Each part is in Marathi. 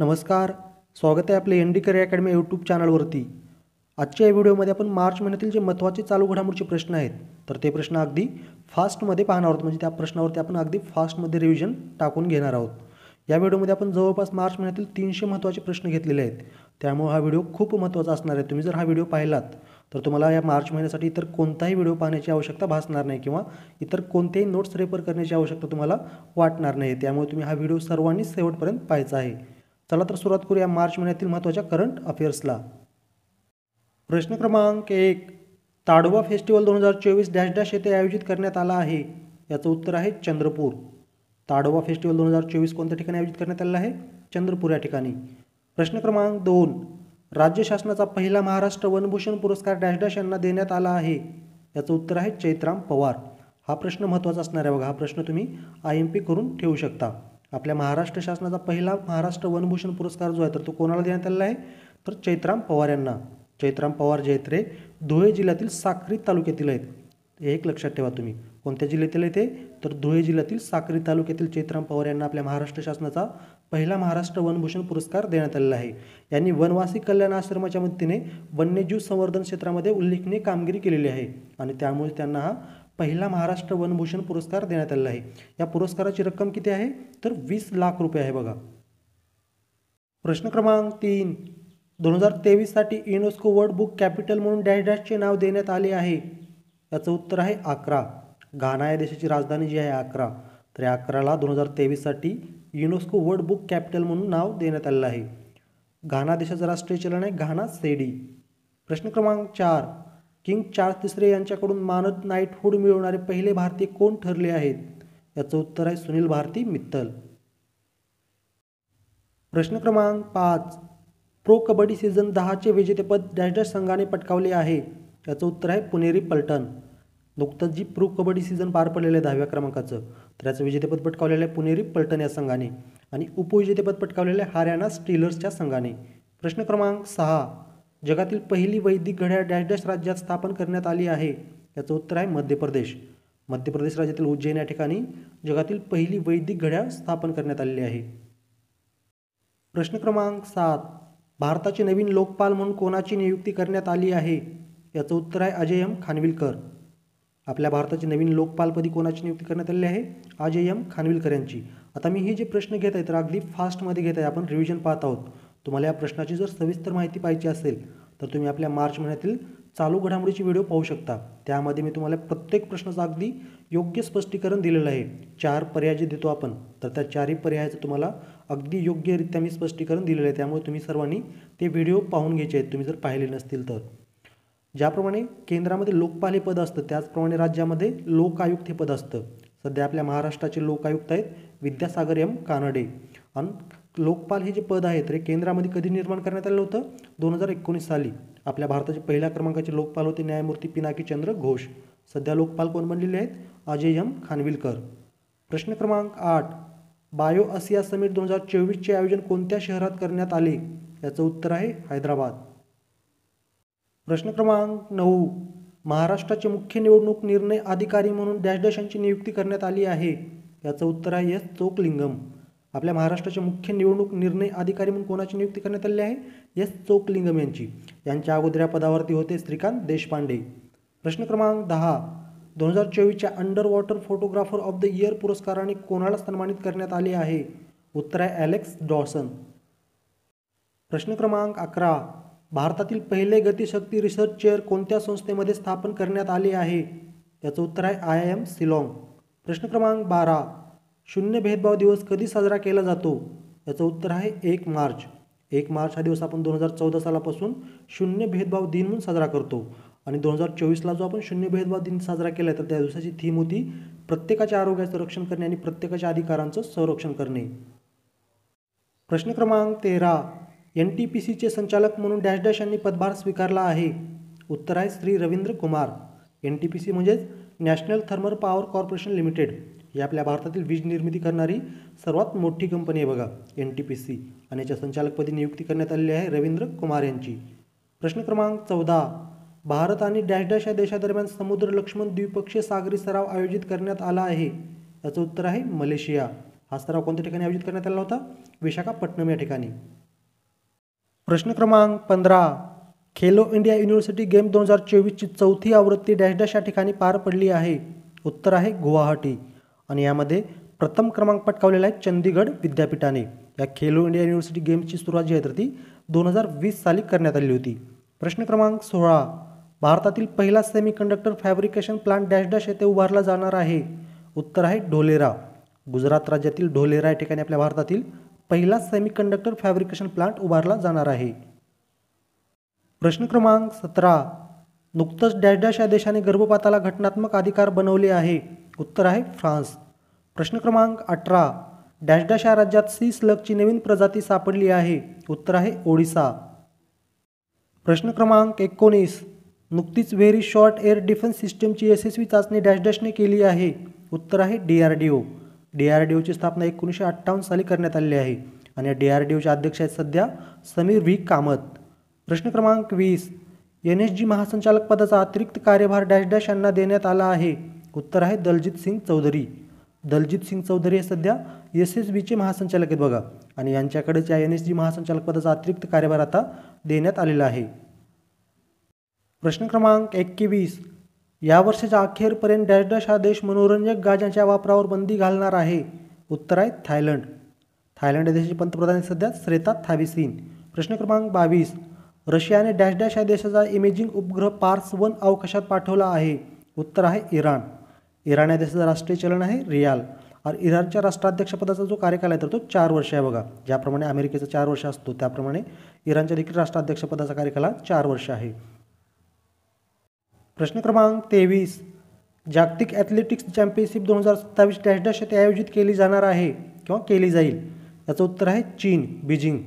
नमस्कार, स्वागत आहे आपले N D career academy YouTube चॅनलवरती। आजच्या या व्हिडिओमध्ये आपण मार्च महिन्यातील जे महत्त्वाचे चालू घडामोडीचे प्रश्न आहेत तर ते प्रश्न अगदी फास्टमध्ये पाहणार आहोत, म्हणजे त्या प्रश्नावरती आपण अगदी फास्टमध्ये रिव्हिजन टाकून घेणार आहोत। या व्हिडिओमध्ये आपण जवळपास मार्च महिन्यातील 300 महत्त्वाचे प्रश्न घेतलेले आहेत, त्यामुळे हा व्हिडिओ खूप महत्त्वाचा असणार आहे। तुम्ही जर हा व्हिडिओ पाहिलात तर तुम्हाला या मार्च महिन्यासाठी इतर कोणताही व्हिडिओ पाहण्याची आवश्यकता भासणार नाही किंवा इतर कोणतेही नोट्स रेफर करण्याची आवश्यकता तुम्हाला वाटणार नाही। त्यामुळे तुम्ही हा व्हिडिओ सर्वांनी शेवटपर्यंत पाहायचा आहे। चला तर सुरुवात करूया मार्च महिन्यातील महत्त्वाच्या करंट अफेअर्सला। प्रश्न क्रमांक 1, ताडोबा फेस्टिवल 2024 डॅश डॅश येथे आयोजित करण्यात आला आहे। याचं उत्तर आहे चंद्रपूर। ताडोबा फेस्टिवल 2024 कोणत्या ठिकाणी आयोजित करण्यात आला आहे? चंद्रपूर या ठिकाणी। प्रश्न क्रमांक 2, राज्य शासनाचा पहिला महाराष्ट्र वनभूषण पुरस्कार डॅश डॅश यांना देण्यात आला आहे। याचं उत्तर आहे चैत्राम पवार। हा प्रश्न महत्त्वाचा असणार आहे बघा, हा प्रश्न तुम्ही IMP करून ठेवू शकता। आपल्या महाराष्ट्र शासनाचा पहिला महाराष्ट्र वनभूषण पुरस्कार जो आहे तर तो कोणाला देण्यात आलेला आहे? तर चैत्राम पवार यांना। चैत्राम पवार जे आहेत रे धुळे जिल्ह्यातील साक्री तालुक्यातील आहेत। हे एक लक्षात ठेवा तुम्ही, कोणत्या जिल्ह्यातील आहे ते? तर धुळे जिल्ह्यातील साक्री तालुक्यातील चैत्राम पवार यांना आपल्या महाराष्ट्र शासनाचा पहिला महाराष्ट्र वनभूषण पुरस्कार देण्यात आलेला आहे। यांनी वनवासी कल्याण आश्रमाच्या मदतीने वन्यजीव संवर्धन क्षेत्रामध्ये उल्लेखनीय कामगिरी केलेली आहे आणि त्यामुळे त्यांना हा पहिला महाराष्ट्र वनभूषण पुरस्कार देण्यात आलेला आहे। या पुरस्काराची रक्कम किती आहे? तर 20 लाख रुपये आहे बघा। प्रश्न क्रमांक 3, 2023 साठी युनेस्को वर्ल्ड बुक कॅपिटल म्हणून डॅश डॅशचे नाव देण्यात आले आहे। याचं उत्तर आहे आक्रा। घाना या देशाची राजधानी जी आहे आक्रा, तर या आक्राला 2023 साठी युनेस्को वर्ल्ड बुक कॅपिटल म्हणून नाव देण्यात आलेलं आहे। घाना देशाचं राष्ट्रीय चलन आहे घाना सेडी। प्रश्न क्रमांक 4, किंग चार्ल्स तिसरे यांच्याकडून मानद नाईटहुड मिळवणारे पहिले भारतीय कोण ठरले आहेत? याचं उत्तर आहे सुनील भारती मित्तल। प्रश्न क्रमांक 5, प्रो कबड्डी सीझन 10चे विजेतेपद डॅश डॅश संघाने पटकावले आहे। याचं उत्तर आहे पुणेरी पलटण। नुकतंच जी प्रो कबड्डी सीझन पार पडलेलं आहे 10व्या क्रमांकाचं, तर याचं विजेतेपद पटकावलेलं आहे पुणेरी पलटण या संघाने आणि उपविजेतेपद पटकावलेलं आहे हरियाणा स्टीलर्सच्या संघाने। प्रश्न क्रमांक 6, जगातील पहिली वैदिक घड्याळ डॅश डॅश राज्यात स्थापन करण्यात आली आहे। याचं उत्तर आहे मध्य प्रदेश। मध्य प्रदेश राज्यातील उज्जैन या ठिकाणी जगातील पहिली वैदिक घड्याळ स्थापन करण्यात आलेली आहे। प्रश्न क्रमांक 7, भारताचे नवीन लोकपाल म्हणून कोणाची नियुक्ती करण्यात आली आहे? याचं उत्तर आहे अजय एम खानविलकर। आपल्या भारताचे नवीन लोकपालपदी कोणाची नियुक्ती करण्यात आलेली आहे? अजय एम खानविलकर यांची। आता मी हे जे प्रश्न घेत आहे तर अगदी फास्टमध्ये घेत आहे, आपण रिव्हिजन पाहत आहोत। तुम्हाला या प्रश्नाची जर सविस्तर माहिती पाहिजे असेल तर तुम्ही आपल्या मार्च महिन्यातील चालू घडामोडीची व्हिडिओ पाहू शकता। त्यामध्ये मी तुम्हाला प्रत्येक प्रश्नाचं अगदी योग्य स्पष्टीकरण दिलेलं आहे। 4 पर्याय जे देतो आपण तर त्या 4ही पर्यायाचं तुम्हाला अगदी योग्यरित्या मी स्पष्टीकरण दिलेलं आहे, त्यामुळे तुम्ही सर्वांनी ते व्हिडिओ पाहून घ्यायचे आहेत तुम्ही जर पाहिले नसतील तर। ज्याप्रमाणे केंद्रामध्ये लोकपाल हे पद असतं त्याचप्रमाणे राज्यामध्ये लोकायुक्त हे पद असतं। सध्या आपल्या महाराष्ट्राचे लोकायुक्त आहेत विद्यासागर एम कानडे आणि लोकपाल हे जे पद आहे तर केंद्रामध्ये कधी निर्माण करण्यात आलं होतं? 2019 साली। आपल्या भारताचे पहिल्या क्रमांकाचे लोकपाल होते न्यायमूर्ती पिनाकी चंद्र घोष। सध्या लोकपाल कोण बनलेले आहेत? अजय एम खानविलकर। प्रश्न क्रमांक 8, बायो आसिया समिट 2024चे आयोजन कोणत्या शहरात करण्यात आले? याचं उत्तर आहे हैदराबाद। प्रश्न क्रमांक 9, महाराष्ट्राचे मुख्य निवडणूक निर्णय अधिकारी म्हणून डॅश डॅश यांची नियुक्ती करण्यात आली आहे। याचं उत्तर आहे एस चोकलिंगम। आपल्या महाराष्ट्राचे मुख्य निवडणूक निर्णय अधिकारी म्हणून कोणाची नियुक्ती करण्यात आली आहे? एस चोकलिंगम यांची। यांच्या अगोदर या पदावरती होते श्रीकांत देशपांडे। प्रश्न क्रमांक 10, 2024च्या under water photographer of the year पुरस्काराने कोणाला सन्मानित करण्यात आले आहे? उत्तर आहे ॲलेक्स डॉसन। प्रश्न क्रमांक 11, भारतातील पहिले गतिशक्ती रिसर्च चेअर कोणत्या संस्थेमध्ये स्थापन करण्यात आले आहे? याचं उत्तर आहे IIM शिलाँग। प्रश्न क्रमांक 12, शून्य भेदभाव दिवस कधी साजरा केला जातो? याचं उत्तर आहे 1 मार्च। 1 मार्च हा दिवस आपण 2014 सालापासून शून्य भेदभाव दिन म्हणून साजरा करतो आणि 2024ला जो आपण शून्य भेदभाव दिन साजरा केला तर त्या दिवसाची थीम होती प्रत्येकाच्या आरोग्याचं रक्षण करणे आणि प्रत्येकाच्या अधिकारांचं संरक्षण करणे। प्रश्न क्रमांक 13, NTPCचे संचालक म्हणून डॅश डॅश यांनी पदभार स्वीकारला आहे। उत्तर आहे श्री रवींद्र कुमार। NTPC म्हणजेच national thermal power corporation limited ही आपल्या भारतातील वीज निर्मिती करणारी सर्वात मोठी कंपनी आहे बघा NTPC, आणि याच्या संचालकपदी नियुक्ती करण्यात आलेली आहे रवींद्र कुमार यांची। प्रश्न क्रमांक 14, भारत आणि डॅश डॅश या देशादरम्यान समुद्र लक्ष्मण द्विपक्षीय सागरी सराव आयोजित करण्यात आला आहे। याचं उत्तर आहे मलेशिया। हा सराव कोणत्या ठिकाणी आयोजित करण्यात आला होता? विशाखापट्टणम या ठिकाणी. प्रश्न क्रमांक 15. खेलो इंडिया युनिव्हर्सिटी गेम 2024ची चौथी आवृत्ती डॅश डॅश या ठिकाणी पार पडली आहे. उत्तर आहे गुवाहाटी. आणि यामध्ये प्रथम क्रमांक पटकावलेला आहे चंदीगड विद्यापीठाने. या खेलो इंडिया युनिव्हर्सिटी गेमची सुरुवात जी आहे तर ती 2020 साली करण्यात आली होती. प्रश्न क्रमांक 16. भारतातील पहिला semiconductor fabrication plant dash dash येथे उभारला जाणार आहे. उत्तर आहे ढोलेरा. गुजरात राज्यातील ढोलेरा या ठिकाणी आपल्या भारतातील पहिला सेमीकंडक्टर फॅब्रिकेशन प्लांट उभारला जाणार आहे. प्रश्न क्रमांक 17. नुकतंच डॅश डॅश या देशाने गर्भपाताला घटनात्मक अधिकार बनवले आहे. उत्तर आहे फ्रान्स. प्रश्न क्रमांक 18. डॅश डॅश या राज्यात सी स्लगची नवीन प्रजाती सापडली आहे. उत्तर आहे ओडिसा. प्रश्न क्रमांक 19. नुकतीच व्हेरी शॉर्ट एअर डिफेन्स सिस्टीमची यशस्वी चाचणी डॅश डॅशने केली आहे. उत्तर आहे DRDO. DRDOची स्थापना 1958 साली करण्यात आली आहे. आणि या DRDOचे अध्यक्ष आहेत सध्या समीर व्ही कामत. प्रश्न क्रमांक 20. NSG महासंचालक पदाचा अतिरिक्त कार्यभार डॅश डॅश यांना देण्यात आला आहे. उत्तर आहे दलजीत सिंग चौधरी. दलजीत सिंग चौधरी हे सध्या SSBचे महासंचालक आहेत बघा. आणि यांच्याकडेच या NSG महासंचालक पदाचा अतिरिक्त कार्यभार आता देण्यात आलेला आहे. प्रश्न क्रमांक 21. या वर्षाच्या अखेरपर्यंत डॅश डॅश हा देश मनोरंजक गाज्याच्या वापरावर बंदी घालणार आहे. उत्तर आहे थायलंड. थायलंड या देशाचे पंतप्रधान सध्या श्वेता थाविसीन. प्रश्न क्रमांक 22. रशियाने डॅश डॅश या देशाचा इमेजिंग उपग्रह पार्स 1 अवकाशात पाठवला आहे. उत्तर आहे इराण. इराण या देशाचं राष्ट्रीय चलन आहे रियाल. आणि इराणच्या राष्ट्राध्यक्षपदाचा जो कार्यकाल आहे तर तो 4 वर्ष आहे बघा. ज्याप्रमाणे अमेरिकेचा 4 वर्ष असतो त्याप्रमाणे इराणच्या देखील राष्ट्राध्यक्षपदाचा कार्यकाल 4 वर्ष आहे. प्रश्न क्रमांक 23. जागतिक ॲथलेटिक्स चॅम्पियनशिप 2027 डॅश डॅश येथे आयोजित केली जाणार आहे किंवा केली जाईल. याचं उत्तर आहे चीन, बीजिंग.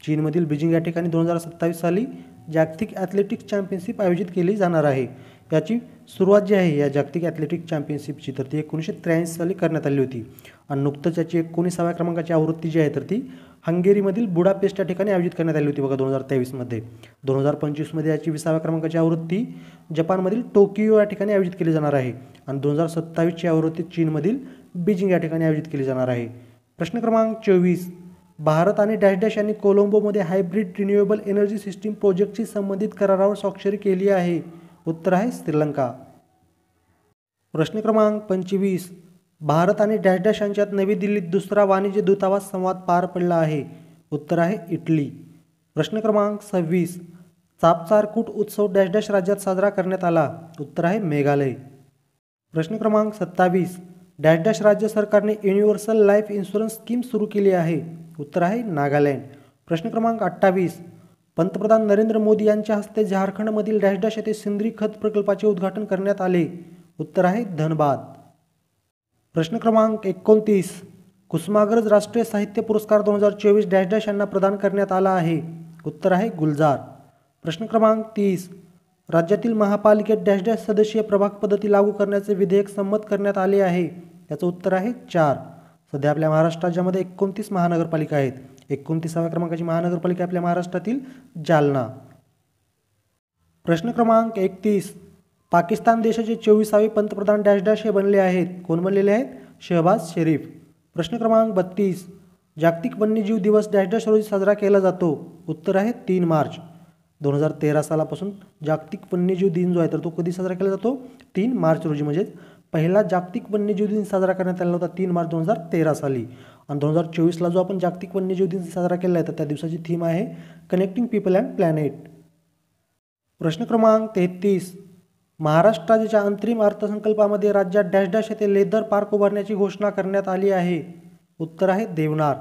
चीनमधील बीजिंग या ठिकाणी 2027 साली जागतिक ॲथलेटिक्स चॅम्पियनशिप आयोजित केली जाणार आहे. याची सुरुवात जी आहे या जागतिक ॲथलेटिक्स चॅम्पियनशिपची तर ती 1983 साली करण्यात आली होती. आणि नुकतंच याची 19व्या क्रमांकाची आवृत्ती जी आहे तर ती हंगेरीमधील बुडापेस्ट या ठिकाणी आयोजित करण्यात आली होती बघा 2023मध्ये. 2025मध्ये याची 20व्या क्रमांकाची आवृत्ती जपानमधील टोकियो या ठिकाणी आयोजित केली जाणार आहे. आणि 2027ची आवृत्ती चीनमधील बीजिंग या ठिकाणी आयोजित केली जाणार आहे. प्रश्न क्रमांक 24. भारत आणि डॅश डॅश यांनी कोलंबोमध्ये हायब्रिड रिन्युएबल एनर्जी सिस्टीम प्रोजेक्टशी संबंधित करारावर स्वाक्षरी केली आहे. उत्तर आहे श्रीलंका. प्रश्न क्रमांक 25. भारत आणि डॅश डॅश यांच्यात नवी दिल्लीत दुसरा वाणिज्य दूतावास संवाद पार पडला आहे. उत्तर आहे इटली. प्रश्न क्रमांक 26. चापचारकूट उत्सव डॅश डॅश राज्यात साजरा करण्यात आला. उत्तर आहे मेघालय. प्रश्न क्रमांक 27. डॅश डॅश राज्य सरकारने युनिव्हर्सल लाईफ इन्शुरन्स स्कीम सुरू केली आहे. उत्तर आहे नागालँड. प्रश्न क्रमांक 28. पंतप्रधान नरेंद्र मोदी यांच्या हस्ते झारखंडमधील डॅश डॅश येथे सेंद्रिय खत प्रकल्पाचे उद्घाटन करण्यात आले. उत्तर आहे धनबाद. प्रश्न क्रमांक 29. कुसुमाग्रज राष्ट्रीय साहित्य पुरस्कार 2024 डॅश डॅश यांना प्रदान करण्यात आला आहे. उत्तर आहे गुलजार. प्रश्न क्रमांक 30. राज्यातील महापालिकेत डॅश डॅश सदस्यीय प्रभाग पद्धती लागू करण्याचे विधेयक संमत करण्यात आले आहे. याचं उत्तर आहे 4. सध्या आपल्या महाराष्ट्र राज्यामध्ये 29 महानगरपालिका आहेत. 29व्या क्रमांकाची महानगरपालिका आपल्या महाराष्ट्रातील जालना. प्रश्न क्रमांक 31. पाकिस्तान देशाचे 24वे पंतप्रधान डॅश डॅश हे बनले आहेत. कोण बनलेले आहेत? शहबाज शरीफ. प्रश्न क्रमांक 32. जागतिक वन्यजीव दिवस डॅश डॅश रोजी साजरा केला जातो. उत्तर आहे 3 मार्च. 2013 सालापासून जागतिक वन्यजीव दिन जो आहे तर तो कधी साजरा केला जातो? 3 मार्च रोजी. म्हणजेच पहिला जागतिक वन्यजीव दिन साजरा करण्यात आला होता 3 मार्च 2013 साली. आणि 2024ला जो आपण जागतिक वन्यजीव दिन साजरा केला आहे तर त्या दिवसाची थीम आहे कनेक्टिंग पीपल अँड प्लॅनेट. प्रश्न क्रमांक 33. महाराष्ट्र राज्याच्या अंतरिम अर्थसंकल्पामध्ये राज्यात डॅश डॅश येथे लेदर पार्क उभारण्याची घोषणा करण्यात आली आहे. उत्तर आहे देवनार.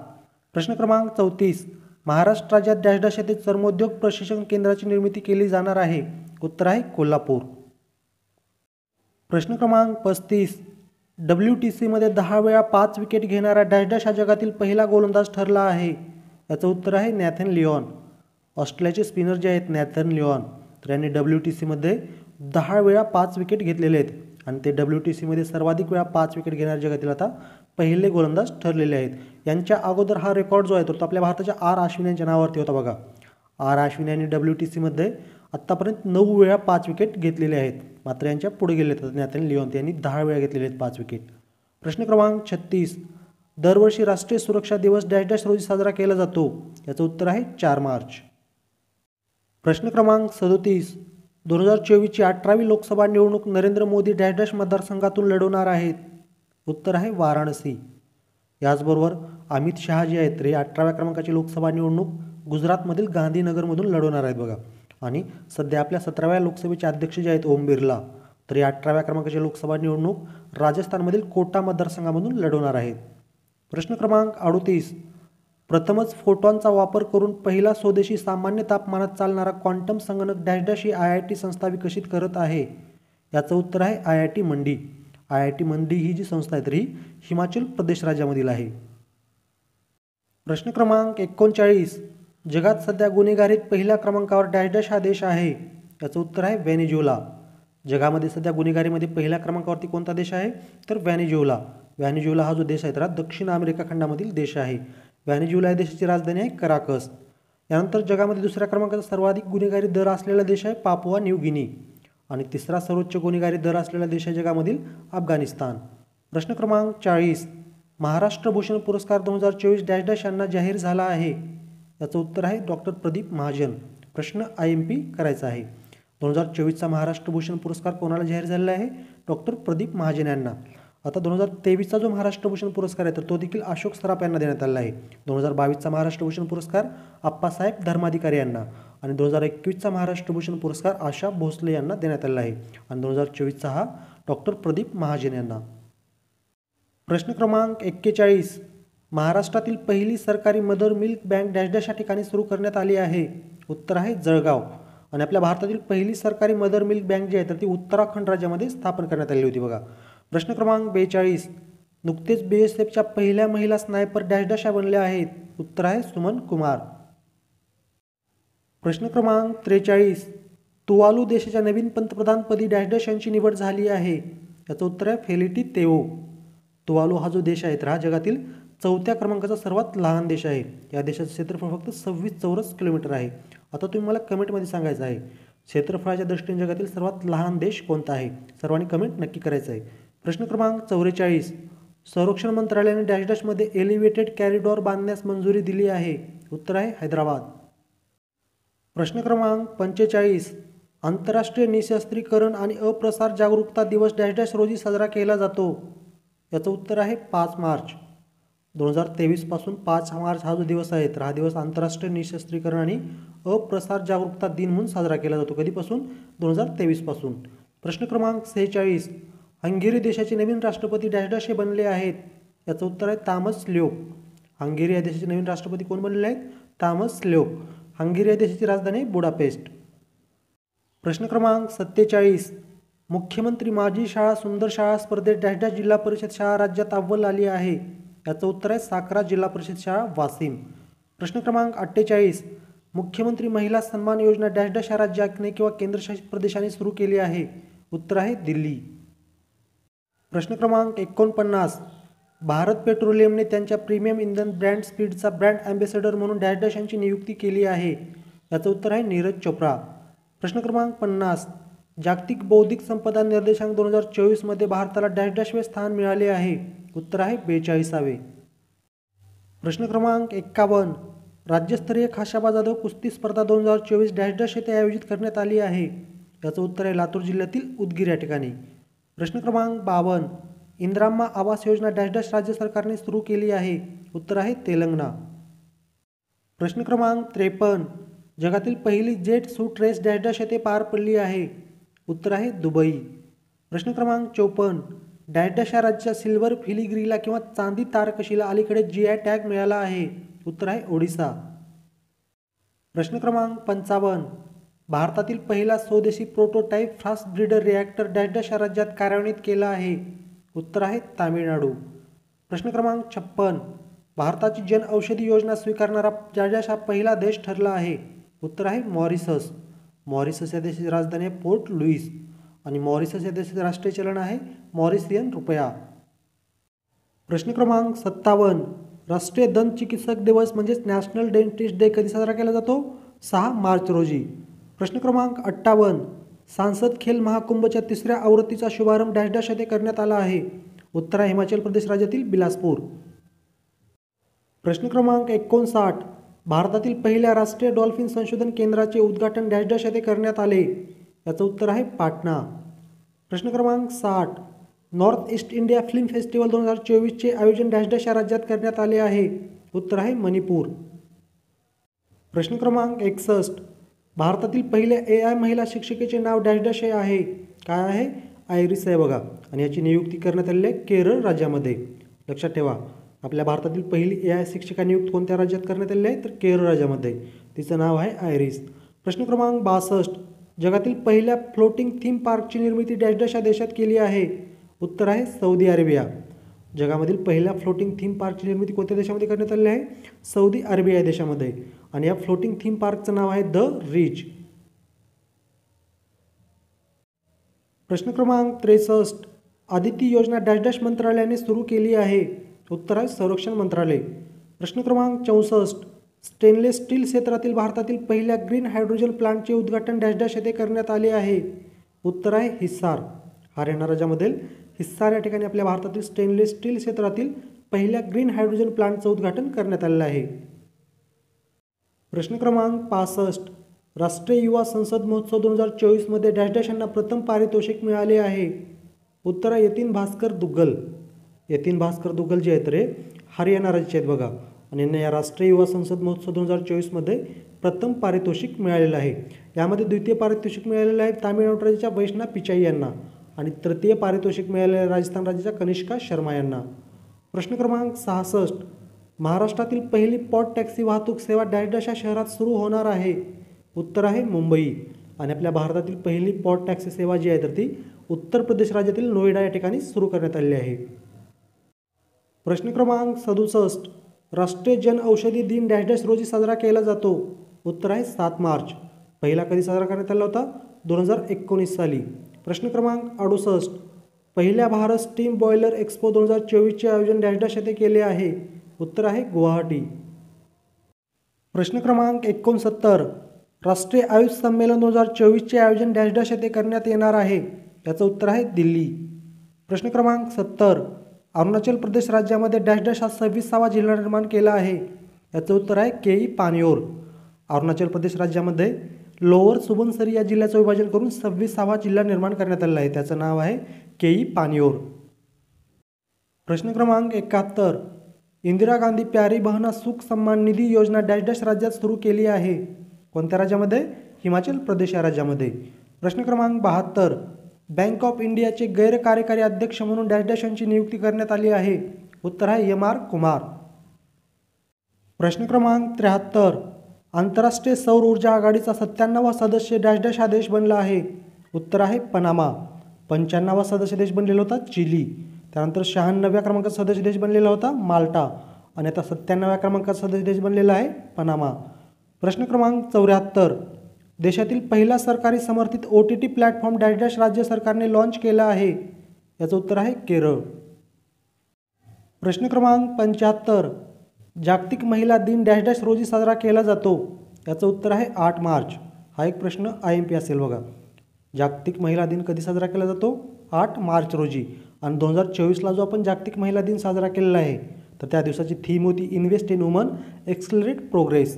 प्रश्न क्रमांक 34. महाराष्ट्र राज्यात डॅश डॅश येथे चर्मोद्योग प्रशिक्षण केंद्राची निर्मिती केली जाणार आहे. उत्तर आहे कोल्हापूर. प्रश्न क्रमांक 35. WTCमध्ये 10 वेळा 5 विकेट घेणारा डॅश डॅश हा जगातील पहिला गोलंदाज ठरला आहे. याचं उत्तर आहे नॅथन लिओन. ऑस्ट्रेलियाचे स्पिनर जे आहेत नॅथन लिओन तर यांनी WTCमध्ये 10 वेळा 5 विकेट घेतलेले आहेत. आणि ते WTCमध्ये सर्वाधिक वेळा 5 विकेट घेणारे जगातील आता पहिले गोलंदाज ठरलेले आहेत. यांच्या अगोदर हा रेकॉर्ड जो आहे तो आपल्या भारताच्या R अश्विन यांच्या नावावरती होता बघा. R अश्विन यांनी WTCमध्ये आत्तापर्यंत 9 वेळा 5 विकेट घेतलेले आहेत. मात्र यांच्या पुढे गेले तर नॅथन लिओन यांनी 10 वेळा घेतलेले आहेत 5 विकेट. प्रश्न क्रमांक 36. दरवर्षी राष्ट्रीय सुरक्षा दिवस डॅश डॅश रोजी साजरा केला जातो? याचं उत्तर आहे 4 मार्च. प्रश्न क्रमांक 37. 2024ची 18वी लोकसभा निवडणूक नरेंद्र मोदी डॅश डॅश मतदारसंघातून लढवणार आहेत? उत्तर आहे वाराणसी. याचबरोबर अमित शहा जे आहेत ते 18व्या क्रमांकाची लोकसभा निवडणूक गुजरातमधील गांधीनगरमधून लढवणार आहेत बघा. आणि सध्या आपल्या 17व्या लोकसभेचे अध्यक्ष जे आहेत ओम बिर्ला, तर 18व्या क्रमांकाची लोकसभा निवडणूक राजस्थानमधील कोटा मतदारसंघामधून लढवणार आहेत. प्रश्न क्रमांक 38. प्रथमच फोटॉनचा वापर करून पहिला स्वदेशी सामान्य तापमानात चालणारा क्वांटम संगणक डॅश डॅश ही IIT संस्था विकसित करत आहे? याचं उत्तर आहे IIT मंडी. IIT मंडी ही जी संस्था आहे तर ही हिमाचल प्रदेश राज्यामधील आहे. प्रश्न क्रमांक 39. जगात सध्या गुन्हेगारीत पहिल्या क्रमांकावर डॅश डॅश हा देश आहे? याचं उत्तर आहे व्हेनेझुएला. जगामध्ये सध्या गुन्हेगारीमध्ये पहिल्या क्रमांकावरती कोणता देश आहे? तर व्हेनेझुएला. व्हेनेझुएला हा जो देश आहे तर दक्षिण अमेरिका खंडामधील देश आहे. व्हेनेझुएला या देशाची राजधानी आहे कराकस. यानंतर जगामध्ये दुसऱ्या क्रमांकाचा सर्वाधिक गुन्हेगारी दर असलेला देश आहे पापुआ न्यू गिनी. आणि तिसरा सर्वोच्च गुन्हेगारी दर असलेला देश आहे जगामधील अफगाणिस्तान. प्रश्न क्रमांक 40. महाराष्ट्र भूषण पुरस्कार 2024 डॅश डॅश यांना जाहीर झाला आहे? याचं उत्तर आहे डॉक्टर प्रदीप महाजन. प्रश्न IMP करायचा आहे. 2024चा महाराष्ट्र भूषण पुरस्कार कोणाला जाहीर झालेला आहे? डॉक्टर प्रदीप महाजन यांना. आता 2023चा जो महाराष्ट्र भूषण पुरस्कार आहे तर तो देखील अशोक सराफ यांना देण्यात आलेला आहे. 2022चा महाराष्ट्र भूषण पुरस्कार आप्पासाहेब धर्माधिकारी यांना. आणि 2021चा महाराष्ट्र भूषण पुरस्कार आशा भोसले यांना देण्यात आलेला आहे. आणि 2024चा हा डॉक्टर प्रदीप महाजन यांना. प्रश्न क्रमांक 41. महाराष्ट्रातील पहिली सरकारी mother milk bank dash dash या ठिकाणी सुरू करण्यात आली आहे? उत्तर आहे जळगाव. आणि आपल्या भारतातील पहिली सरकारी मदर मिल्क बँक जी आहे तर ती उत्तराखंड राज्यामध्ये स्थापन करण्यात आली होती बघा. प्रश्न क्रमांक 42. नुकतेच BSFच्या पहिल्या महिला स्नायपर डॅश डॅश बनल्या आहेत? उत्तर आहे सुमन कुमार. प्रश्न क्रमांक 43. तुवालू देशाच्या नवीन पंतप्रधानपदी डॅश डॅश यांची निवड झाली आहे? याचं उत्तर आहे फेलिटी तेओ. तुवालू हा जो देश आहे तर हा जगातील 4थ्या क्रमांकाचा सर्वात लहान देश आहे. या देशाचं क्षेत्रफळ फक्त 26 चौरस किलोमीटर आहे. आता तुम्ही मला कमेंटमध्ये सांगायचं आहे क्षेत्रफळाच्या दृष्टीने जगातील सर्वात लहान देश कोणता आहे? सर्वांनी कमेंट नक्की करायचं आहे. प्रश्न क्रमांक 44. संरक्षण मंत्रालयाने डॅश डॅशमध्ये एलिव्हेटेड कॅरिडॉर बांधण्यास मंजुरी दिली आहे? उत्तर आहे हैदराबाद. प्रश्न क्रमांक 45. आंतरराष्ट्रीय निशस्त्रीकरण आणि अप्रसार जागरूकता दिवस डॅश डॅश रोजी साजरा केला जातो? याचं उत्तर आहे 5 मार्च. 2023 पासून 5 मार्च हा जो दिवस आहे तर हा दिवस आंतरराष्ट्रीय निशस्त्रीकरण आणि अप्रसार जागरूकता दिन म्हणून साजरा केला जातो. कधीपासून? 2023 पासून. प्रश्न क्रमांक 46. हंगेरी देशाचे नवीन राष्ट्रपती डॅश डॅश हे बनले आहेत? याचं उत्तर आहे तामस ल्योक. हंगेरी या देशाचे नवीन राष्ट्रपती कोण बनलेले आहेत? तामस ल्योक. हंगेरी या देशाची राजधानी बुडापेस्ट. प्रश्न क्रमांक 47. मुख्यमंत्री माझी शाळा सुंदर शाळा स्पर्धेत डॅश डॅश जिल्हा परिषद शाळा राज्यात अव्वल आली आहे? याचं उत्तर आहे साकरा जिल्हा परिषद शाळा वाशिम. प्रश्न क्रमांक 48. मुख्यमंत्री महिला सन्मान योजना डॅश डॅश या राज्याने किंवा केंद्रशासित प्रदेशाने सुरू केली आहे? उत्तर आहे दिल्ली. प्रश्न क्रमांक 49. भारत पेट्रोलियमने त्यांच्या प्रीमियम इंधन ब्रँड स्पीडचा ब्रँड अँबॅसेडर म्हणून डॅश डॅश यांची नियुक्ती केली आहे? याचं उत्तर आहे नीरज चोप्रा. प्रश्न क्रमांक 50. जागतिक बौद्धिक संपदा निर्देशांक 2024 मध्ये भारताला डॅश डॅशवे स्थान मिळाले आहे? उत्तर आहे 42वे. प्रश्न क्रमांक 51. राज्यस्तरीय खाशाबा जाधव कुस्ती स्पर्धा 2024 डॅश डॅश येथे आयोजित करण्यात आली आहे? याचं उत्तर आहे लातूर जिल्ह्यातील उदगीर या ठिकाणी. प्रश्न क्रमांक 52. इंदिराम्मा आवास योजना डॅश डॅश राज्य सरकारने सुरू केली आहे? उत्तर आहे तेलंगणा. प्रश्न क्रमांक 53. जगातील पहिली जेट सूट रेस डॅश डॅश येथे पार पडली आहे? उत्तर आहे दुबई. प्रश्न क्रमांक 54. डॅश डॅश या राज्याच्या सिल्वर फिलिग्रीला किंवा चांदी तारकशीला अलीकडे GI टॅग मिळाला आहे? उत्तर आहे ओडिसा. प्रश्न क्रमांक 55. भारतातील पहिला स्वदेशी prototype fast breeder reactor dash dash या राज्यात कार्यान्वित केला आहे? उत्तर आहे तामिळनाडू. प्रश्न क्रमांक 56. भारताची जन औषधी योजना स्वीकारणारा डॅश डॅश हा पहिला देश ठरला आहे? उत्तर आहे मॉरिसस. मॉरिसस या देशाची राजधानी आहे पोर्ट लुईस. आणि मॉरिसस या देशाचे राष्ट्रीय चलन आहे मॉरिशियन रुपया. प्रश्न क्रमांक 57. राष्ट्रीय दंत चिकित्सक दिवस म्हणजेच नॅशनल डेंटिस्ट डे कधी साजरा केला जातो? 6 मार्च रोजी. प्रश्न क्रमांक 58. सांसद खेल महाकुंभच्या 3ऱ्या आवृत्तीचा शुभारंभ डॅश डॅश येथे करण्यात आला आहे? उत्तर आहे हिमाचल प्रदेश राज्यातील बिलासपूर. प्रश्न क्रमांक 59. भारतातील पहिल्या राष्ट्रीय डॉल्फिन संशोधन केंद्राचे उद्घाटन डॅश डॅश येथे करण्यात आले. याचं उत्तर आहे पाटणा. प्रश्न क्रमांक 60. North east India film festival 2024चे आयोजन डॅश डॅश या राज्यात करण्यात आले आहे. उत्तर आहे मणिपूर. प्रश्न क्रमांक 61. भारतातील पहिल्या AI महिला शिक्षिकेचे नाव डॅश डॅश हे आहे. काय आहे? आयरिस आहे बघा. आणि याची नियुक्ती करण्यात आलेली आहे केरळ राज्यामध्ये. लक्षात ठेवा, आपल्या भारतातील पहिली AI शिक्षिका नियुक्त कोणत्या राज्यात करण्यात आलेली आहे? तर केरळ राज्यामध्ये. तिचं नाव आहे आयरिस. प्रश्न क्रमांक 62. जगातील पहिल्या फ्लोटिंग थीम पार्कची निर्मिती डॅश डॅश या देशात केली आहे. उत्तर आहे सौदी अरेबिया. जगामधील पहिल्या फ्लोटिंग थीम पार्कची निर्मिती कोणत्या देशामध्ये करण्यात आलेली आहे? सौदी अरेबिया या देशामध्ये. आणि या फ्लोटिंग थीम पार्कचं नाव आहे द रिच. प्रश्न क्रमांक 63. आदिती योजना डॅश डॅश मंत्रालयाने सुरू केली आहे. उत्तर आहे संरक्षण मंत्रालय. प्रश्न क्रमांक 64. स्टेनलेस स्टील क्षेत्रातील भारतातील पहिल्या ग्रीन हायड्रोजन प्लांटचे उद्घाटन डॅश डॅश येथे करण्यात आले आहे. उत्तर आहे हिसार. हरियाणा राज्यामधील हिसार या ठिकाणी आपल्या भारतातील स्टेनलेस स्टील क्षेत्रातील पहिल्या ग्रीन हायड्रोजन प्लांटचं उद्घाटन करण्यात आलेलं आहे. प्रश्न क्रमांक 65. राष्ट्रीय युवा संसद महोत्सव 2024मध्ये डॅश डॅश यांना प्रथम पारितोषिक मिळाले आहे. उत्तर आहे यतीन भास्कर दुग्गल. यतीन भास्कर दुग्गल जे आहेत रे हरियाणा राज्याचे आहेत बघा. आणि यांना या राष्ट्रीय युवा संसद महोत्सव 2024मध्ये प्रथम पारितोषिक मिळालेलं आहे. यामध्ये द्वितीय पारितोषिक मिळालेलं आहे तामिळनाडू राज्याच्या वैष्णव पिचाई यांना. आणि तृतीय पारितोषिक मिळालेलं आहे राजस्थान राज्याच्या कनिष्का शर्मा यांना. प्रश्न क्रमांक 66. महाराष्ट्रातील पहिली पॉट टॅक्सी वाहतूक सेवा डॅश डॅश या शहरात सुरू होणार आहे. उत्तर आहे मुंबई. आणि आपल्या भारतातील पहिली पॉट टॅक्सी सेवा जी आहे तर ती उत्तर प्रदेश राज्यातील नोएडा या ठिकाणी सुरू करण्यात आलेली आहे. प्रश्न क्रमांक 67. राष्ट्रीय जन औषधी दिन डॅश डॅश रोजी साजरा केला जातो. उत्तर आहे 7 मार्च. पहिला कधी साजरा करण्यात आला होता? 2019 साली. प्रश्न क्रमांक 68. पहिल्या भारत स्टीम बॉयलर एक्स्पो 2024चे आयोजन डॅश डॅश येथे केले आहे. उत्तर आहे गुवाहाटी. प्रश्न क्रमांक 69. राष्ट्रीय आयुष संमेलन 2024चे आयोजन डॅश डॅश येथे करण्यात येणार आहे. याचं उत्तर आहे दिल्ली. प्रश्न क्रमांक 70. अरुणाचल प्रदेश राज्यामध्ये डॅश डॅश हा 26वा जिल्हा निर्माण केला आहे. याचं उत्तर आहे केई पानियोर. अरुणाचल प्रदेश राज्यामध्ये लोअर सुबनसिरी या जिल्ह्याचं विभाजन करून 26वा जिल्हा निर्माण करण्यात आलेला आहे. त्याचं नाव आहे केई पानियोर. प्रश्न क्रमांक 71. इंदिरा गांधी प्यारी बहना सुख सन्मान निधी योजना डॅश डॅश राज्यात सुरू केली आहे. कोणत्या राज्यामध्ये? हिमाचल प्रदेश या राज्यामध्ये. प्रश्न क्रमांक 72. बँक ऑफ इंडियाचे गैर कार्यकारी अध्यक्ष म्हणून डॅश डॅश यांची नियुक्ती करण्यात आली आहे. उत्तर आहे MR कुमार. प्रश्न क्रमांक 73. आंतरराष्ट्रीय सौर ऊर्जा आघाडीचा 97वा सदस्य डॅश डॅश हा देश बनला आहे. उत्तर आहे पनामा. 95वा सदस्य देश बनलेला होता चिली. त्यानंतर 96व्या क्रमांकाचा सदस्य देश बनलेला होता माल्टा. आणि आता 97व्या क्रमांकाचा सदस्य देश बनलेला आहे पनामा. प्रश्न क्रमांक 74. देशातील पहिला सरकारी समर्थित OTT प्लॅटफॉर्म डॅश डॅश राज्य सरकारने लॉन्च केला आहे. याचं उत्तर आहे केरळ. प्रश्न क्रमांक 75. जागतिक महिला दिन डॅश डॅश रोजी साजरा केला जातो. याचं उत्तर आहे 8 मार्च. हा एक प्रश्न IMP असेल बघा. जागतिक महिला दिन कधी साजरा केला जातो? 8 मार्च रोजी. आणि 2024ला जो आपण जागतिक महिला दिन साजरा केलेला आहे तर त्या दिवसाची थीम होती invest in woman accelerate progress.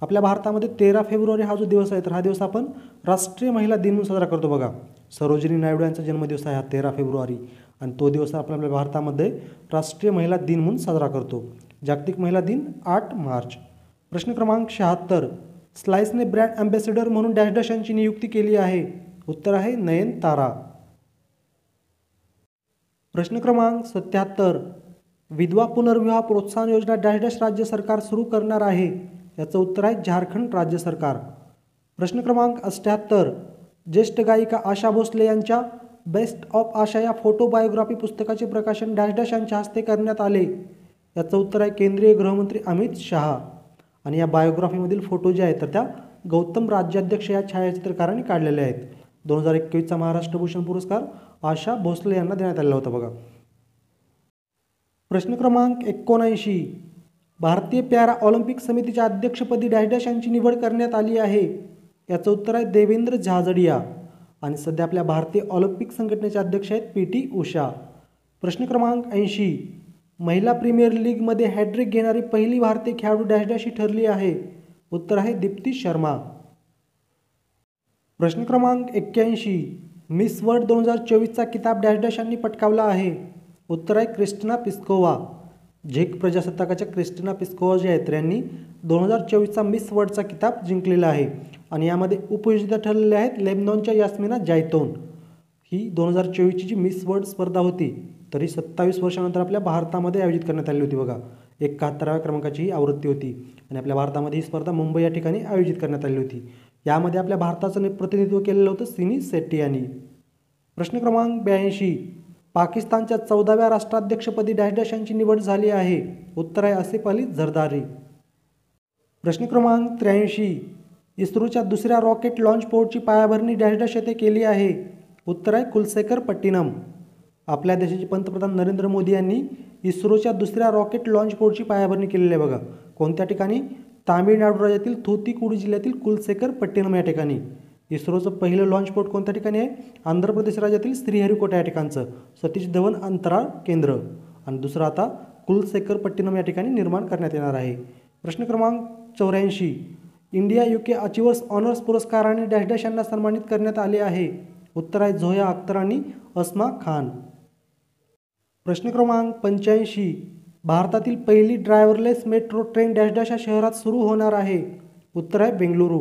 आपल्या भारतामध्ये 13 फेब्रुवारी हा जो दिवस आहे तर हा दिवस आपण राष्ट्रीय महिला दिन म्हणून साजरा करतो बघा. सरोजिनी नायडू यांचा जन्मदिवस आहे हा 13 फेब्रुवारी. आणि तो दिवस आपण आपल्या भारतामध्ये राष्ट्रीय महिला दिन म्हणून साजरा करतो. जागतिक महिला दिन 8 मार्च. प्रश्न क्रमांक 76. स्लाइसने ब्रँड अँबॅसेडर म्हणून डॅश डॅश यांची नियुक्ती केली आहे. उत्तर आहे नयनतारा. प्रश्न क्रमांक 77. विधवा पुनर्विवाह प्रोत्साहन योजना डॅश डॅश राज्य सरकार सुरू करणार आहे. याचं उत्तर आहे झारखंड राज्य सरकार. प्रश्न क्रमांक 78. ज्येष्ठ गायिका आशा भोसले यांच्या बेस्ट ऑफ आशा या फोटोबायोग्राफी पुस्तकाचे प्रकाशन डॅश डॅश यांच्या हस्ते करण्यात आले. याचं उत्तर आहे केंद्रीय गृहमंत्री अमित शहा. आणि या बायोग्राफीमधील फोटो जे आहेत तर त्या गौतम राज्याध्यक्ष या छायाचित्रकारांनी काढलेले आहेत. 2021चा महाराष्ट्र भूषण पुरस्कार आशा भोसले यांना देण्यात आलेला होता बघा. प्रश्न क्रमांक 79. भारतीय पॅरा ऑलिम्पिक समितीच्या अध्यक्षपदी डॅश डॅश यांची निवड करण्यात आली आहे. याचं उत्तर आहे देवेंद्र झाझडिया. आणि सध्या आपल्या भारतीय ऑलिम्पिक संघटनेचे अध्यक्ष आहेत PT उषा. प्रश्न क्रमांक 80. महिला प्रीमियर लीगमध्ये हॅट्रिक घेणारी पहिली भारतीय खेळाडू डॅश डॅश ही ठरली आहे. उत्तर आहे दीप्ती शर्मा. प्रश्न क्रमांक 81. मिस वर्ल्ड 2024चा किताब डॅश डॅश यांनी पटकावला आहे. उत्तर आहे क्रिस्टिना पिस्कोवा. झेक प्रजासत्ताकाच्या क्रिस्टिना पिस्कोवा जे आहेत यांनी 2024चा मिस वर्ल्डचा किताब जिंकलेला आहे. आणि यामध्ये उपविजेत्या ठरलेल्या आहेत लेबनॉनच्या यास्मिना जायतोन. ही 2024ची जी मिस वर्ल्ड स्पर्धा होती तरी 27 वर्षानंतर आपल्या भारतामध्ये आयोजित करण्यात आली होती बघा. 71व्या क्रमांकाची ही आवृत्ती होती आणि आपल्या भारतामध्ये ही स्पर्धा मुंबई या ठिकाणी आयोजित करण्यात आली होती. यामध्ये आपल्या भारताचं प्रतिनिधित्व केलेलं होतं सिनी शेट्टी यांनी. प्रश्न क्रमांक 82. पाकिस्तानच्या 14व्या राष्ट्राध्यक्षपदी डॅश डॅश यांची निवड झाली आहे. उत्तर आहे आसिफ अली झरदारी. प्रश्न क्रमांक 83. इस्रोच्या दुसऱ्या रॉकेट लॉन्च पोर्टची पायाभरणी डॅश डॅश येथे केली आहे. उत्तर आहे कुलशेखर पट्टिनम. आपल्या देशाचे पंतप्रधान नरेंद्र मोदी यांनी इस्रोच्या दुसऱ्या रॉकेट लॉन्च पोर्टची पायाभरणी केलेली आहे बघा. कोणत्या ठिकाणी? तामिळनाडू राज्यातील थूथुकुडी जिल्ह्यातील कुलशेखर पट्टिनम या ठिकाणी. इस्रोचं पहिलं लॉन्च पोर्ट कोणत्या ठिकाणी आहे? आंध्र प्रदेश राज्यातील श्रीहरिकोटा या ठिकाणचं सतीश धवन अंतराळ केंद्र. आणि दुसरं आता कुलशेखर पट्टिनम या ठिकाणी निर्माण करण्यात येणार आहे. प्रश्न क्रमांक 84. इंडिया UK अचिव्हर्स ऑनर्स पुरस्काराने डॅश डॅश यांना सन्मानित करण्यात आले आहे. उत्तर आहे झोया अख्तर आणि अस्मा खान. प्रश्न क्रमांक 85. भारतातील पहिली driverless metro train dash dash या शहरात सुरू होणार आहे. उत्तर आहे बेंगलुरू.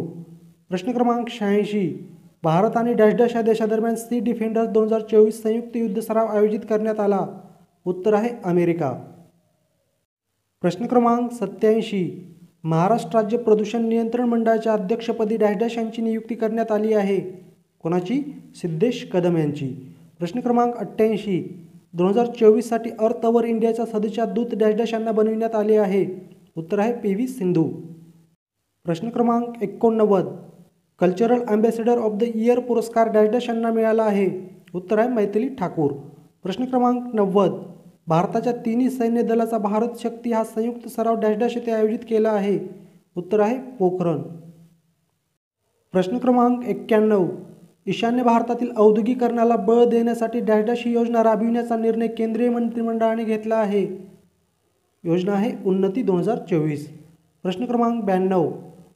प्रश्न क्रमांक 86. भारत आणि डॅश डॅश या देशादरम्यान सी डिफेंडर्स 2024 संयुक्त युद्ध सराव आयोजित करण्यात आला. उत्तर आहे अमेरिका. प्रश्न क्रमांक 87. महाराष्ट्र राज्य प्रदूषण नियंत्रण मंडळाच्या अध्यक्षपदी डॅश डॅश यांची नियुक्ती करण्यात आली आहे. कोणाची? सिद्धेश कदम यांची. प्रश्न क्रमांक 88. 2024साठी अर्थ अवर इंडियाच्या सदिच्छा दूत डॅश डॅश यांना बनविण्यात आले आहे. उत्तर आहे PV सिंधू. प्रश्न क्रमांक 89. Cultural ambassador of the year पुरस्कार डॅश डॅश यांना मिळाला आहे. उत्तर आहे मैथिली ठाकूर. प्रश्न क्रमांक 90. भारताच्या तिन्ही सैन्य दलाचा भारत शक्ती हा संयुक्त सराव डॅश डॅश येथे आयोजित केला आहे. उत्तर आहे पोखरण. प्रश्न क्रमांक 91. ईशान्य भारतातील औद्योगिकरणाला बळ देण्यासाठी डॅश डॅश ही योजना राबविण्याचा निर्णय केंद्रीय मंत्रिमंडळाने घेतला आहे. योजना आहे उन्नती 2024. प्रश्न क्रमांक 92.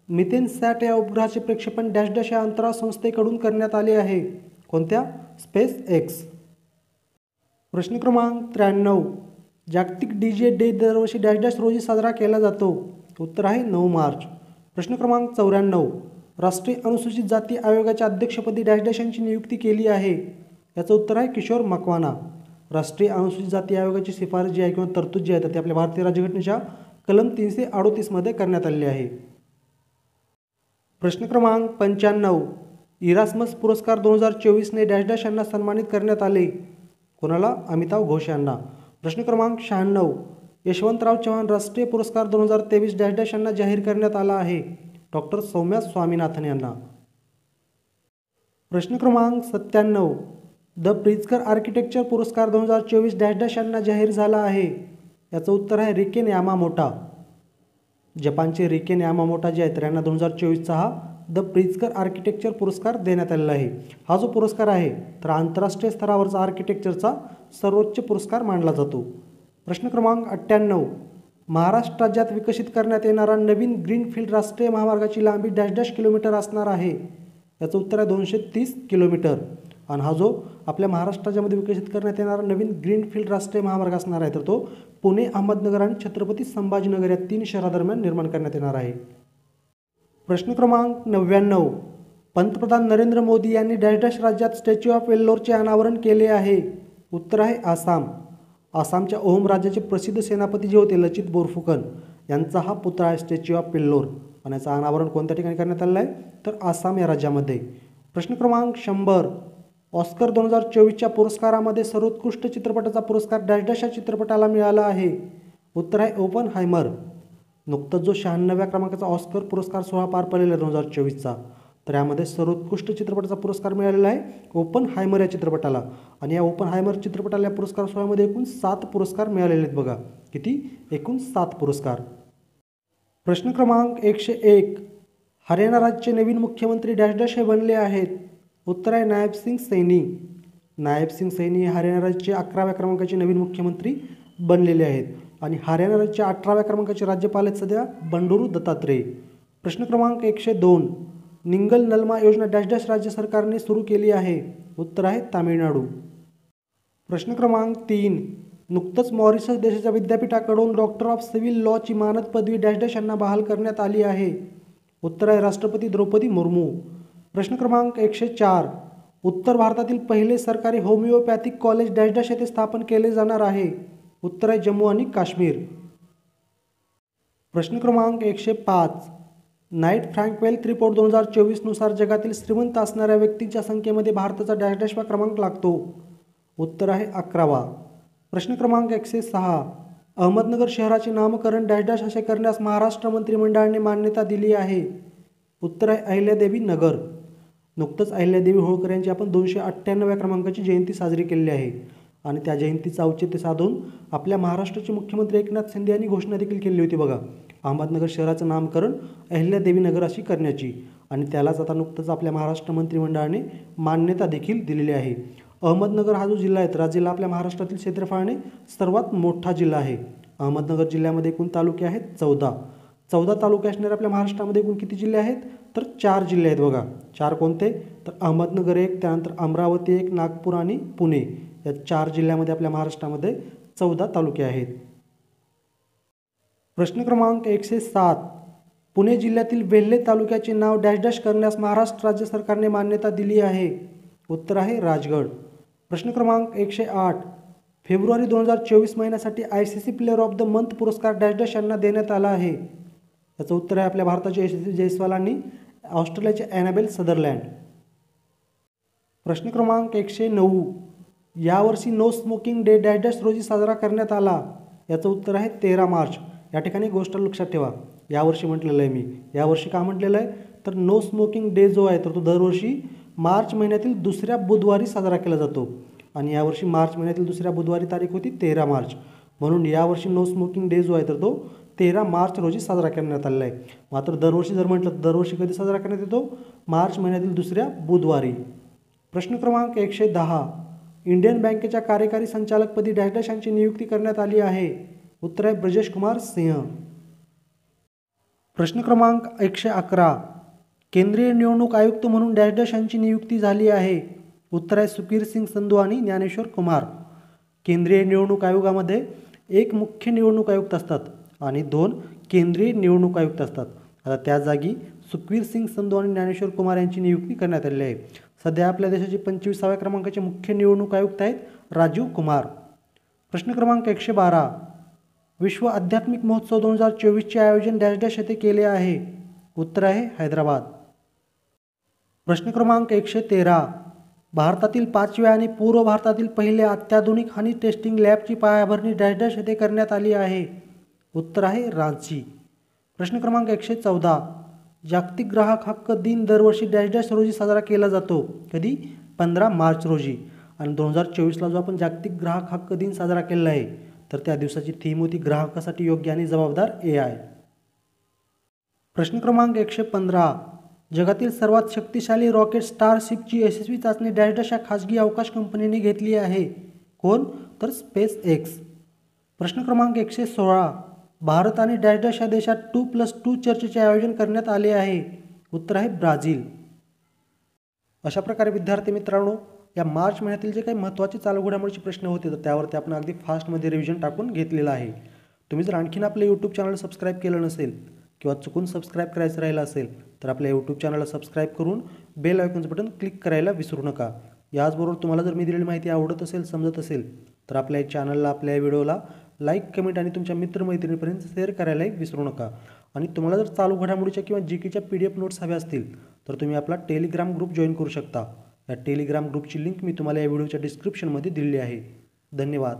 मिथेन सॅट या उपग्रहाचे प्रक्षेपण डॅश डॅश या अंतराळ संस्थेकडून करण्यात आले आहे. कोणत्या? Space x. प्रश्न क्रमांक 93. जागतिक DJ डे दरवर्षी डॅश डॅश रोजी साजरा केला जातो. उत्तर आहे 9 मार्च. प्रश्न क्रमांक 94. राष्ट्रीय अनुसूचित जाती आयोगाच्या अध्यक्षपदी डॅश डॅश यांची नियुक्ती केली आहे. याचं उत्तर आहे किशोर मकवाना. राष्ट्रीय अनुसूचित जाती आयोगाची शिफारस जी आहे किंवा तरतूद जी आहे ती आपल्या भारतीय राज्यघटनेच्या कलम 338 मध्ये करण्यात आलेली आहे. प्रश्न क्रमांक 95. इरास्मस पुरस्कार 2024ने डॅश डॅश यांना सन्मानित करण्यात आले. कोणाला? अमिताभ घोष यांना. प्रश्न क्रमांक 96. यशवंतराव चव्हाण राष्ट्रीय पुरस्कार 2023 डॅश डॅश यांना जाहीर करण्यात आला आहे. डॉक्टर सौम्या स्वामीनाथन यांना. प्रश्न क्रमांक 97. द प्रिझकर आर्किटेक्चर पुरस्कार 2024 डॅश डॅश यांना जाहीर झाला आहे. याचं उत्तर आहे रिकेन यामामोटा. जपानचे रिकेन यामामोटा जे आहेत त्यांना 2024चा हा द प्रिझकर आर्किटेक्चर पुरस्कार देण्यात आलेला आहे. हा जो पुरस्कार आहे तर आंतरराष्ट्रीय स्तरावरचा आर्किटेक्चरचा सर्वोच्च पुरस्कार मानला जातो. प्रश्न क्रमांक 98. महाराष्ट्र राज्यात विकसित करण्यात येणारा नवीन ग्रीनफील्ड राष्ट्रीय महामार्गाची लांबी डॅश डॅश किलोमीटर असणार आहे. याचं उत्तर आहे 230 किलोमीटर. आणि हा जो आपल्या महाराष्ट्र राज्यामध्ये विकसित करण्यात येणारा नवीन ग्रीनफील्ड राष्ट्रीय महामार्ग असणार आहे तर तो पुणे, अहमदनगर आणि छत्रपती संभाजीनगर या 3 शहरादरम्यान निर्माण करण्यात येणार आहे. प्रश्न क्रमांक 99. पंतप्रधान नरेंद्र मोदी यांनी डॅश डॅश राज्यात स्टॅच्यू ऑफ वेल्लोरचे अनावरण केले आहे. उत्तर आहे आसाम. आसामच्या ओहम राज्याचे प्रसिद्ध सेनापती जे होते लचित बोरफुकन यांचा हा पुतळा आहे स्टॅच्यू ऑफ वेल्लोर. आणि याचं अनावरण कोणत्या ठिकाणी करण्यात आलेलं आहे तर आसाम या राज्यामध्ये. प्रश्न क्रमांक 100. ऑस्कर 2024च्या पुरस्कारामध्ये सर्वोत्कृष्ट चित्रपटाचा पुरस्कार डॅश डॅश या चित्रपटाला मिळाला आहे. उत्तर आहे ओपनहायमर. नुकतंच जो 96व्या क्रमांकाचा ऑस्कर पुरस्कार सोहळा पार पडलेला आहे 2024चा तर यामध्ये सर्वोत्कृष्ट चित्रपटाचा पुरस्कार मिळालेला आहे ओपनहायमर या चित्रपटाला. आणि या ओपनहायमर चित्रपटाला या पुरस्कार सोहळ्यामध्ये एकूण 7 पुरस्कार मिळालेले आहेत बघा. किती? एकूण 7 पुरस्कार. प्रश्न क्रमांक 101. हरियाणा राज्याचे नवीन मुख्यमंत्री डॅश डॅश हे बनले आहेत. उत्तर आहे नायब सिंग सैनी. नायब सिंग सैनी हे हरियाणा राज्याचे 11व्या क्रमांकाचे नवीन मुख्यमंत्री बनलेले आहेत आणि हरियाणा राज्याच्या 18व्या क्रमांकाचे राज्यपाल आहेत सध्या बंडारू दत्तात्रेय. प्रश्न क्रमांक 102. निंगल नलमा योजना डॅश डॅश राज्य सरकारने सुरू केली आहे. उत्तर आहे तामिळनाडू. प्रश्न क्रमांक 3. नुकतंच मॉरिशस देशाच्या विद्यापीठाकडून डॉक्टर ऑफ सिव्हिल लॉची मानद पदवी डॅश डॅश यांना बहाल करण्यात आली आहे. उत्तर आहे राष्ट्रपती द्रौपदी मुर्मू. प्रश्न क्रमांक 104. उत्तर भारतातील पहिले सरकारी होमिओपॅथिक कॉलेज डॅश डॅश येथे स्थापन केले जाणार आहे. उत्तर आहे जम्मू आणि काश्मीर. प्रश्न क्रमांक 105. नाईट फ्रँक वेल्थ रिपोर्ट 2024 नुसार जगातील श्रीमंत असणाऱ्या व्यक्तींच्या संख्येमध्ये भारताचा डॅश डॅशवा क्रमांक लागतो. उत्तर आहे 11वा. प्रश्न क्रमांक 106. अहमदनगर शहराचे नामकरण डॅश डॅश असे करण्यास महाराष्ट्र मंत्रिमंडळाने मान्यता दिली आहे. उत्तर आहे अहिल्यादेवी नगर. नुकतंच अहिल्यादेवी होळकर यांची आपण 298व्या क्रमांकाची जयंती साजरी केलेली आहे आणि त्या जयंतीचं औचित्य साधून आपल्या महाराष्ट्राचे मुख्यमंत्री एकनाथ शिंदे यांनी घोषणा देखील केली होती बघा, अहमदनगर शहराचं नामकरण अहिल्यादेवी नगर अशी करण्याची, आणि त्यालाच आता नुकतंच आपल्या महाराष्ट्र मंत्रिमंडळाने मान्यता देखील दिलेली आहे. अहमदनगर हा जो जिल्हा आहे तर हा जिल्हा आपल्या महाराष्ट्रातील क्षेत्रफळाने सर्वात मोठा जिल्हा आहे. अहमदनगर जिल्ह्यामध्ये एकूण तालुके आहेत 14 तालुके असणारे आपल्या महाराष्ट्रामध्ये एकूण किती जिल्हे आहेत तर 4 जिल्हे आहेत बघा. 4 कोणते तर अहमदनगर एक, त्यानंतर अमरावती एक, नागपूर आणि पुणे, या 4 जिल्ह्यामध्ये आपल्या महाराष्ट्रामध्ये 14 तालुके आहेत. प्रश्न क्रमांक 107. पुणे जिल्ह्यातील वेल्हे तालुक्याचे नाव डॅश डॅश करण्यास महाराष्ट्र राज्य सरकारने मान्यता दिली आहे. उत्तर आहे राजगड. प्रश्न क्रमांक 108. फेब्रुवारी 2024 महिन्यासाठी ICC player of the month पुरस्कार डॅश डॅश यांना देण्यात आला आहे. याचं उत्तर आहे आपल्या भारताचे यशस्वी जयस्वाल आणि ऑस्ट्रेलियाचे ॲनाबेल सदरलँड. प्रश्न क्रमांक 109. यावर्षी no smoking day dash dash रोजी साजरा करण्यात आला. याचं उत्तर आहे 13 मार्च. या ठिकाणी गोष्ट लक्षात ठेवा, यावर्षी म्हटलेलं आहे मी. यावर्षी का म्हटलेलं आहे तर नो स्मोकिंग डे जो आहे तर तो दरवर्षी मार्च महिन्यातील दुसऱ्या बुधवारी साजरा केला जातो आणि यावर्षी मार्च महिन्यातील दुसऱ्या बुधवारी तारीख होती 13 मार्च. म्हणून यावर्षी नो स्मोकिंग डे जो आहे तर तो 13 मार्च रोजी साजरा करण्यात आलेला आहे. मात्र दरवर्षी जर म्हटलं तर दरवर्षी कधी साजरा करण्यात येतो मार्च महिन्यातील दुसऱ्या बुधवारी. प्रश्न क्रमांक 110. इंडियन बँकेच्या कार्यकारी संचालकपदी डॅश डॅश यांची नियुक्ती करण्यात आली आहे. उत्तर आहे ब्रजेश कुमार सिंह. प्रश्न क्रमांक 111. केंद्रीय निवडणूक आयुक्त म्हणून डॅश डॅश यांची नियुक्ती झाली आहे. उत्तर आहे सुखबीर सिंग संधू आणि ज्ञानेश्वर कुमार. केंद्रीय निवडणूक आयोगामध्ये एक मुख्य निवडणूक आयुक्त असतात आणि 2 केंद्रीय निवडणूक आयुक्त असतात. आता त्या जागी सुखबीर सिंग संधू आणि ज्ञानेश्वर कुमार यांची नियुक्ती करण्यात आलेली आहे. सध्या आपल्या देशाचे 25व्या क्रमांकाचे मुख्य निवडणूक आयुक्त आहेत राजीव कुमार. प्रश्न क्रमांक 112. विश्व आध्यात्मिक महोत्सव 2024चे आयोजन डॅश डॅश येथे केले आहे. उत्तर आहे हैदराबाद. प्रश्न क्रमांक 113. भारतातील 5व्या आणि पूर्व भारतातील पहिल्या अत्याधुनिक हनी टेस्टिंग लॅबची पायाभरणी डॅश डॅश येथे करण्यात आली आहे. उत्तर आहे रांची. प्रश्न क्रमांक 114. जागतिक ग्राहक हक्क दिन दरवर्षी डॅश डॅश रोजी साजरा केला जातो. कधी 15 मार्च रोजी. आणि 2024ला जो आपण जागतिक ग्राहक हक्क दिन साजरा केलेला आहे तर त्या दिवसाची थीम होती ग्राहकासाठी योग्य आणि जबाबदार AI. प्रश्न क्रमांक 115. जगातील सर्वात शक्तिशाली रॉकेट स्टारशिपची यशस्वी चाचणी डॅश डॅश या खाजगी अवकाश कंपनीने घेतली आहे. कोण तर SpaceX. प्रश्न क्रमांक 116. भारत आणि डॅश डॅश या देशात 2+2 चर्चेचे आयोजन करण्यात आले आहे. उत्तर आहे ब्राझील. अशा प्रकारे विद्यार्थी मित्रांनो, या मार्च महिन्यातील जे काही महत्त्वाचे चालू घडामोडीचे प्रश्न होते तर त्यावरती आपण अगदी फास्टमध्ये रिव्हिजन टाकून घेतलेलं आहे. तुम्ही जर आणखीन आपलं यूट्यूब चॅनल सबस्क्राईब केलं नसेल किंवा चुकून सबस्क्राईब करायचं राहिलं असेल तर आपल्या यूट्यूब चॅनलला सबस्क्राईब करून बेल आयकॉनचं बटन क्लिक करायला विसरू नका. याचबरोबर तुम्हाला जर मी दिलेली माहिती आवडत असेल, समजत असेल तर आपल्या चॅनलला, आपल्या व्हिडिओला लाईक, कमेंट आणि तुमच्या मित्रमैत्रिणीपर्यंत शेअर करायलाही विसरू नका. आणि तुम्हाला जर चालू घडामोडीच्या किंवा GKच्या PDF नोट्स हव्या असतील तर तुम्ही आपला टेलिग्राम ग्रुप जॉईन करू शकता. या टेलिग्राम ग्रुपची लिंक मी तुम्हाला या व्हिडिओच्या डिस्क्रिप्शनमध्ये दिलेली आहे. धन्यवाद.